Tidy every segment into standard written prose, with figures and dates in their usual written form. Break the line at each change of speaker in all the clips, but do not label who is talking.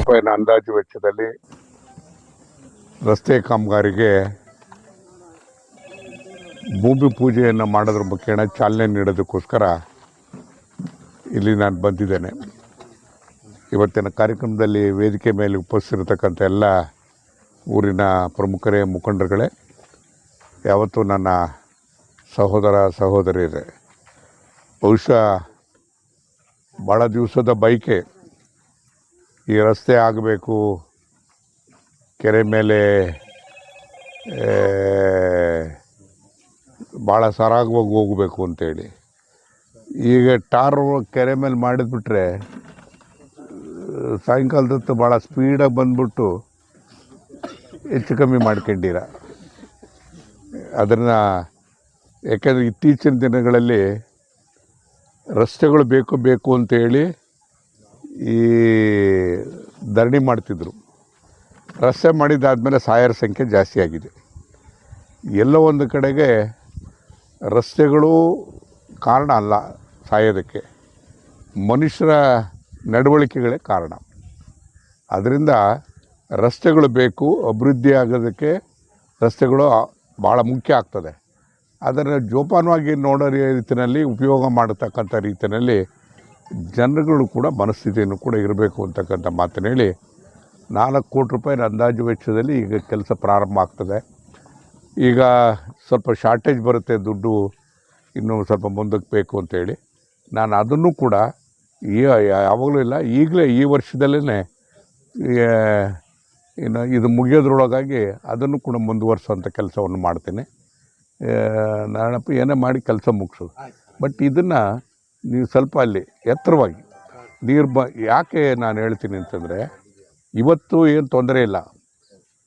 ರೂಪಾಯಿನ ಅಂದಾಜು ವೆಚ್ಚದಲ್ಲಿ ರಸ್ತೆ ಕಾಮಗಾರಿಗೆ ಭೂಮಿ ಪೂಜೆಯನ್ನು ಮಾಡೋದ್ರ ಮುಖೇನ ಚಾಲನೆ ನೀಡೋದಕ್ಕೋಸ್ಕರ ಇಲ್ಲಿ ನಾನು ಬಂದಿದ್ದೇನೆ. ಇವತ್ತಿನ ಕಾರ್ಯಕ್ರಮದಲ್ಲಿ ವೇದಿಕೆ ಮೇಲೆ ಉಪಸ್ಥಿತಿರತಕ್ಕಂಥ ಎಲ್ಲ ಊರಿನ ಪ್ರಮುಖರೇ, ಮುಖಂಡರುಗಳೇ, ಯಾವತ್ತೂ ನನ್ನ ಸಹೋದರ ಸಹೋದರಿಯರೇ. ಬಹುಶಃ ಭಾಳ ದಿವಸದ ಬಯಕೆ ಈ ರಸ್ತೆ ಆಗಬೇಕು, ಕೆರೆ ಮೇಲೆ ಭಾಳ ಸರಾಗವಾಗಿ ಹೋಗಬೇಕು ಅಂತೇಳಿ. ಈಗ ಟಾರ್ ಕೆರೆ ಮೇಲೆ ಮಾಡಿದ್ಬಿಟ್ರೆ ಸಾಯಂಕಾಲದತ್ತು ಭಾಳ ಸ್ಪೀಡಾಗಿ ಬಂದ್ಬಿಟ್ಟು ಹೆಚ್ಚು ಕಮ್ಮಿ ಮಾಡ್ಕೊಂಡಿರ ಅದನ್ನು. ಯಾಕೆಂದರೆ ಇತ್ತೀಚಿನ ದಿನಗಳಲ್ಲಿ ರಸ್ತೆಗಳು ಬೇಕು ಅಂತೇಳಿ ಈ ಧರಣಿ ಮಾಡ್ತಿದ್ರು. ರಸ್ತೆ ಮಾಡಿದ್ದಾದಮೇಲೆ ಸಾಯರ ಸಂಖ್ಯೆ ಜಾಸ್ತಿ ಆಗಿದೆ. ಎಲ್ಲೋ ಒಂದು ಕಡೆಗೆ ರಸ್ತೆಗಳು ಕಾರಣ ಅಲ್ಲ ಸಾಯೋದಕ್ಕೆ, ಮನುಷ್ಯರ ನಡವಳಿಕೆಗಳೇ ಕಾರಣ. ಅದರಿಂದ ರಸ್ತೆಗಳು ಬೇಕು, ಅಭಿವೃದ್ಧಿ ಆಗೋದಕ್ಕೆ ರಸ್ತೆಗಳು ಭಾಳ ಮುಖ್ಯ ಆಗ್ತದೆ. ಅದನ್ನು ಜೋಪಾನವಾಗಿ ನೋಡೋ ರೀತಿಯಲ್ಲಿ, ಉಪಯೋಗ ಮಾಡತಕ್ಕಂಥ ರೀತಿಯಲ್ಲಿ ಜನರುಗಳು ಕೂಡ ಮನಸ್ಥಿತಿಯನ್ನು ಕೂಡ ಇರಬೇಕು ಅಂತಕ್ಕಂಥ ಮಾತನ್ನು ಹೇಳಿ, 4 ಕೋಟಿ ರೂಪಾಯಿನ ಅಂದಾಜು ವೆಚ್ಚದಲ್ಲಿ ಈಗ ಕೆಲಸ ಪ್ರಾರಂಭ ಆಗ್ತದೆ. ಈಗ ಸ್ವಲ್ಪ ಶಾರ್ಟೇಜ್ ಬರುತ್ತೆ, ದುಡ್ಡು ಇನ್ನೂ ಸ್ವಲ್ಪ ಮುಂದಕ್ಕೆ ಬೇಕು ಅಂತೇಳಿ ನಾನು ಅದನ್ನು ಕೂಡ ಯಾವಾಗಲೂ ಇಲ್ಲ, ಈಗಲೇ ಈ ವರ್ಷದಲ್ಲೇ ಇನ್ನು ಇದು ಮುಗಿಯೋದ್ರೊಳಗಾಗಿ ಅದನ್ನು ಕೂಡ ಮುಂದುವರಿಸೋಂಥ ಕೆಲಸವನ್ನು ಮಾಡ್ತೇನೆ. ನಾನಪ್ಪ ಏನೇ ಮಾಡಿ ಕೆಲಸ ಮುಗಿಸೋದು. ಬಟ್ ಇದನ್ನು ನೀವು ಸ್ವಲ್ಪ ಅಲ್ಲಿ ಎತ್ತರವಾಗಿ ನೀರು ಯಾಕೆ ನಾನು ಹೇಳ್ತೀನಿ ಅಂತಂದರೆ, ಇವತ್ತು ಏನು ತೊಂದರೆ ಇಲ್ಲ,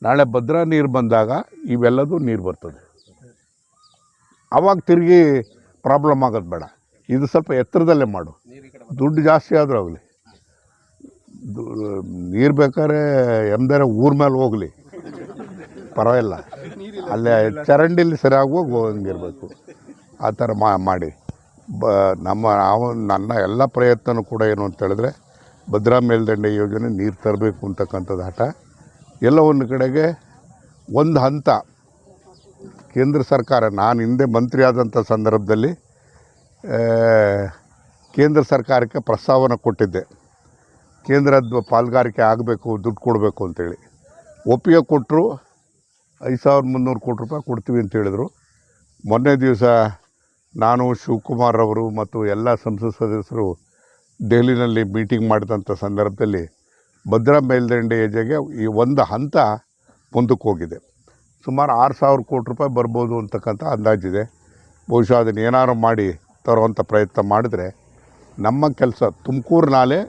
ನಾಳೆ ಭದ್ರಾ ನೀರು ಬಂದಾಗ ಇವೆಲ್ಲದೂ ನೀರು ಬರ್ತದೆ. ಆವಾಗ ತಿರುಗಿ ಪ್ರಾಬ್ಲಮ್ ಆಗೋದು ಬೇಡ. ಇದು ಸ್ವಲ್ಪ ಎತ್ತರದಲ್ಲೇ ಮಾಡು, ದುಡ್ಡು ಜಾಸ್ತಿ ಆದರೂ ಆಗಲಿ. ನೀರು ಬೇಕಾದ್ರೆ ಎಂದರೆ ಊರ ಮೇಲೆ ಹೋಗಲಿ, ಪರವಾಗಿಲ್ಲ, ಅಲ್ಲೇ ಚರಂಡಿಲಿ ಸರಿಯಾಗಿ ಹೋಗಂಗಿರಬೇಕು. ಆ ಥರ ಮಾಡಿ ನನ್ನ ಎಲ್ಲ ಪ್ರಯತ್ನವೂ ಕೂಡ ಏನು ಅಂತ ಹೇಳಿದ್ರೆ, ಭದ್ರಾ ಮೇಲ್ದಂಡೆ ಯೋಜನೆ ನೀರು ತರಬೇಕು ಅಂತಕ್ಕಂಥದ್ದು ಹಠ. ಎಲ್ಲ ಒಂದು ಕಡೆಗೆ ಒಂದು ಹಂತ ಕೇಂದ್ರ ಸರ್ಕಾರ, ನಾನು ಹಿಂದೆ ಮಂತ್ರಿ ಆದಂಥ ಸಂದರ್ಭದಲ್ಲಿ ಕೇಂದ್ರ ಸರ್ಕಾರಕ್ಕೆ ಪ್ರಸ್ತಾವನೆ ಕೊಟ್ಟಿದ್ದೆ, ಕೇಂದ್ರದ ಪಾಲುಗಾರಿಕೆ ಆಗಬೇಕು, ದುಡ್ಡು ಕೊಡಬೇಕು ಅಂತೇಳಿ. ಒಪ್ಪಿಗೆ ಕೊಟ್ಟರು. 5,300 ಕೋಟಿ ರೂಪಾಯಿ ಕೊಡ್ತೀವಿ ಅಂತ ಹೇಳಿದರು. ಮೊನ್ನೆ ದಿವಸ ನಾನು, ಶಿವಕುಮಾರ್ ಅವರು ಮತ್ತು ಎಲ್ಲ ಸಂಸತ್ ಸದಸ್ಯರು ದೆಹಲಿನಲ್ಲಿ ಮೀಟಿಂಗ್ ಮಾಡಿದಂಥ ಸಂದರ್ಭದಲ್ಲಿ ಭದ್ರಾ ಮೇಲ್ದಂಡೆ ಯೋಜನೆಗೆ ಈ ಒಂದು ಹಂತ ಮುಂದಕ್ಕೆ ಹೋಗಿದೆ. ಸುಮಾರು 6,000 ಕೋಟಿ ರೂಪಾಯಿ ಬರ್ಬೋದು ಅಂತಕ್ಕಂಥ ಅಂದಾಜಿದೆ. ಬಹುಶಃ ಅದನ್ನು ಏನಾರು ಮಾಡಿ ತರುವಂಥ ಪ್ರಯತ್ನ ಮಾಡಿದ್ರೆ ನಮ್ಮ ಕೆಲಸ. ತುಮಕೂರು ನಾಲೆ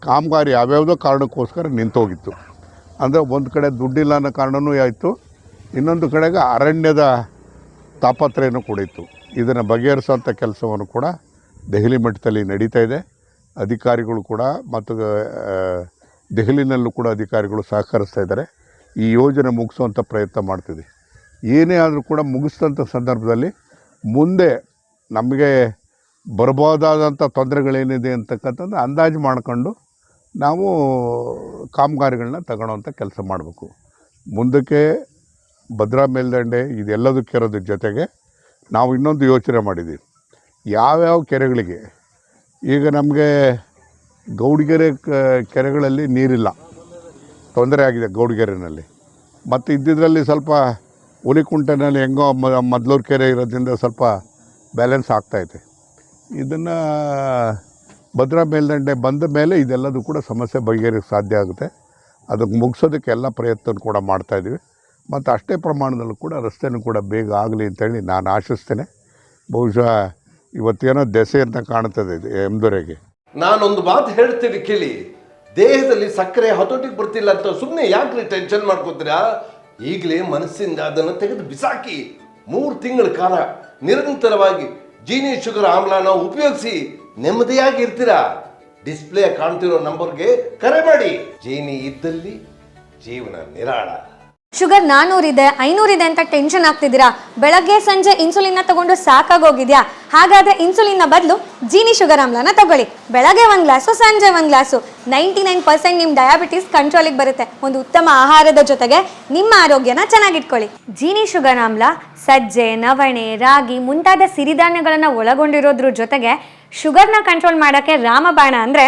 ಕಾಮಗಾರಿ ಯಾವ್ಯಾವುದೋ ಕಾರಣಕ್ಕೋಸ್ಕರ ನಿಂತೋಗಿತ್ತು. ಅಂದರೆ ಒಂದು ಕಡೆ ದುಡ್ಡಿಲ್ಲ ಅನ್ನೋ ಕಾರಣವೂ ಆಯಿತು, ಇನ್ನೊಂದು ಕಡೆಗೆ ಅರಣ್ಯದ ತಾಪತ್ರೆಯೂ ಕೂಡ ಇತ್ತು. ಇದನ್ನು ಬಗೆಹರಿಸೋಂಥ ಕೆಲಸವನ್ನು ಕೂಡ ದೆಹಲಿ ಮಟ್ಟದಲ್ಲಿ ನಡೀತಾ ಇದೆ. ಅಧಿಕಾರಿಗಳು ಕೂಡ ಮತ್ತು ದೆಹಲಿನಲ್ಲೂ ಕೂಡ ಅಧಿಕಾರಿಗಳು ಸಹಕರಿಸ್ತಾ ಇದ್ದಾರೆ. ಈ ಯೋಜನೆ ಮುಗಿಸೋವಂಥ ಪ್ರಯತ್ನ ಮಾಡ್ತಿದ್ವಿ. ಏನೇ ಆದರೂ ಕೂಡ ಮುಗಿಸಿದಂಥ ಸಂದರ್ಭದಲ್ಲಿ ಮುಂದೆ ನಮಗೆ ಬರ್ಬೋದಾದಂಥ ತೊಂದರೆಗಳೇನಿದೆ ಅಂತಕ್ಕಂಥದ್ದು ಅಂದಾಜು ಮಾಡ್ಕೊಂಡು ನಾವು ಕಾಮಗಾರಿಗಳನ್ನ ತಗೊಳ್ಳೋವಂಥ ಕೆಲಸ ಮಾಡಬೇಕು. ಮುಂದಕ್ಕೆ ಭದ್ರಾ ಮೇಲ್ದಂಡೆ ಇದೆಲ್ಲದಕ್ಕೆ ಇರೋದ್ರ ಜೊತೆಗೆ ನಾವು ಇನ್ನೊಂದು ಯೋಚನೆ ಮಾಡಿದ್ದೀವಿ. ಯಾವ್ಯಾವ ಕೆರೆಗಳಿಗೆ ಈಗ ನಮಗೆ ಗೌಡಿಗೆರೆ ಕೆರೆಗಳಲ್ಲಿ ನೀರಿಲ್ಲ, ತೊಂದರೆ ಆಗಿದೆ ಗೌಡಿಗೆರೆಯಲ್ಲಿ. ಮತ್ತು ಇದ್ದಿದ್ರಲ್ಲಿ ಸ್ವಲ್ಪ ಹುಲಿಕುಂಟೆನಲ್ಲಿ ಹೆಂಗೋ ಮೊದಲೂರು ಕೆರೆ ಇರೋದ್ರಿಂದ ಸ್ವಲ್ಪ ಬ್ಯಾಲೆನ್ಸ್ ಆಗ್ತಾಯಿದೆ. ಇದನ್ನು ಭದ್ರಾ ಮೇಲ್ದಂಡೆ ಬಂದ ಮೇಲೆ ಇದೆಲ್ಲದೂ ಕೂಡ ಸಮಸ್ಯೆ ಬಗೆಹರಿಸಕ್ಕೆ ಸಾಧ್ಯ ಆಗುತ್ತೆ. ಅದಕ್ಕೆ ಮುಗಿಸೋದಕ್ಕೆ ಎಲ್ಲ ಪ್ರಯತ್ನ ಕೂಡ ಮಾಡ್ತಾಯಿದ್ದೀವಿ. ಮತ್ತು ಅಷ್ಟೇ ಪ್ರಮಾಣದಲ್ಲೂ ಕೂಡ ರಸ್ತೆನೂ ಕೂಡ ಬೇಗ ಆಗಲಿ ಅಂತೇಳಿ ನಾನು ಆಶಿಸ್ತೇನೆ. ಬಹುಶಃ ಇವತ್ತೇನೋ ದೆಸೆ ಅಂತ ಕಾಣ್ತದೆ ಎಮ್ದೊರೆಗೆ.
ನಾನೊಂದು ಮಾತು ಹೇಳ್ತೀನಿ ಕೇಳಿ, ದೇಹದಲ್ಲಿ ಸಕ್ಕರೆ ಹತೋಟಿಗೆ ಬರ್ತಿಲ್ಲ ಅಂತ ಸುಮ್ಮನೆ ಯಾಕ್ರಿ ಟೆನ್ಷನ್ ಮಾಡ್ಕೋತೀರಾ? ಈಗಲೇ ಮನಸ್ಸಿಂದ ಅದನ್ನು ತೆಗೆದು ಬಿಸಾಕಿ 3 ತಿಂಗಳ ಕಾಲ ನಿರಂತರವಾಗಿ ಜೀನಿ ಶುಗರ್ ಆಮ್ಲನ ಉಪಯೋಗಿಸಿ ನೆಮ್ಮದಿಯಾಗಿ ಇರ್ತೀರಾ. ಡಿಸ್ಪ್ಲೇ ಕಾಣ್ತಿರೋ ನಂಬರ್ಗೆ ಕರೆ ಮಾಡಿ. ಜೀನಿ ಇದ್ದಲ್ಲಿ ಜೀವನ ನಿರಾಳ.
ಶುಗರ್ 400 ಇದೆ 500 ಇದೆ ಅಂತ ಟೆನ್ಷನ್ ಆಗ್ತಿದ್ದೀರಾ? ಬೆಳಗ್ಗೆ ಸಂಜೆ ಇನ್ಸುಲಿನ್ನ ತಗೊಂಡು ಸಾಕಾಗೋಗಿದ್ಯಾ? ಹಾಗಾದ್ರೆ ಇನ್ಸುಲಿನ್ನ ಬದಲು ಜೀನಿ ಶುಗರ್ ಆಮ್ಲನ ತಗೊಳ್ಳಿ. ಬೆಳಗ್ಗೆ 1 ಗ್ಲಾಸು, ಸಂಜೆ 1 ಗ್ಲಾಸು. 99% ನಿಮ್ಮ ಡಯಾಬಿಟಿಸ್ ಕಂಟ್ರೋಲಿಗೆ ಬರುತ್ತೆ. ಒಂದು ಉತ್ತಮ ಆಹಾರದ ಜೊತೆಗೆ ನಿಮ್ಮ ಆರೋಗ್ಯನ ಚೆನ್ನಾಗಿಟ್ಕೊಳ್ಳಿ. ಜೀನಿ ಶುಗರ್ ಆಮ್ಲ ಸಜ್ಜೆ, ನವಣೆ, ರಾಗಿ ಮುಂತಾದ ಸಿರಿಧಾನ್ಯಗಳನ್ನು ಒಳಗೊಂಡಿರೋದ್ರ ಜೊತೆಗೆ ಶುಗರ್ನ ಕಂಟ್ರೋಲ್ ಮಾಡೋಕ್ಕೆ ರಾಮಬಾಣ ಅಂದರೆ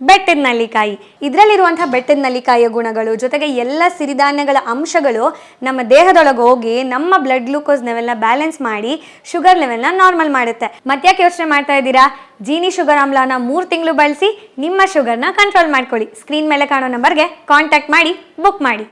ಬೆಟ್ಟದ ನೆಲ್ಲಿಕಾಯಿ. ಇದರಲ್ಲಿರುವಂಥ ಬೆಟ್ಟದ ನೆಲ್ಲಿಕಾಯಿಯ ಗುಣಗಳು ಜೊತೆಗೆ ಎಲ್ಲ ಸಿರಿಧಾನ್ಯಗಳ ಅಂಶಗಳು ನಮ್ಮ ದೇಹದೊಳಗೆ ಹೋಗಿ ನಮ್ಮ ಬ್ಲಡ್ ಗ್ಲೂಕೋಸ್ ಲೆವೆಲ್ನ ಬ್ಯಾಲೆನ್ಸ್ ಮಾಡಿ ಶುಗರ್ ಲೆವೆಲ್ನ ನಾರ್ಮಲ್ ಮಾಡುತ್ತೆ. ಮತ್ತ್ಯಾಕೆ ಯೋಚನೆ ಮಾಡ್ತಾ ಇದ್ದೀರಾ? ಜೀನಿ ಶುಗರ್ ಆಮ್ಲನ 3 ತಿಂಗಳು ಬಳಸಿ ನಿಮ್ಮ ಶುಗರ್ನ ಕಂಟ್ರೋಲ್ ಮಾಡ್ಕೊಳ್ಳಿ. ಸ್ಕ್ರೀನ್ ಮೇಲೆ ಕಾಣೋ ನಂಬರ್ಗೆ ಕಾಂಟ್ಯಾಕ್ಟ್ ಮಾಡಿ ಬುಕ್ ಮಾಡಿ.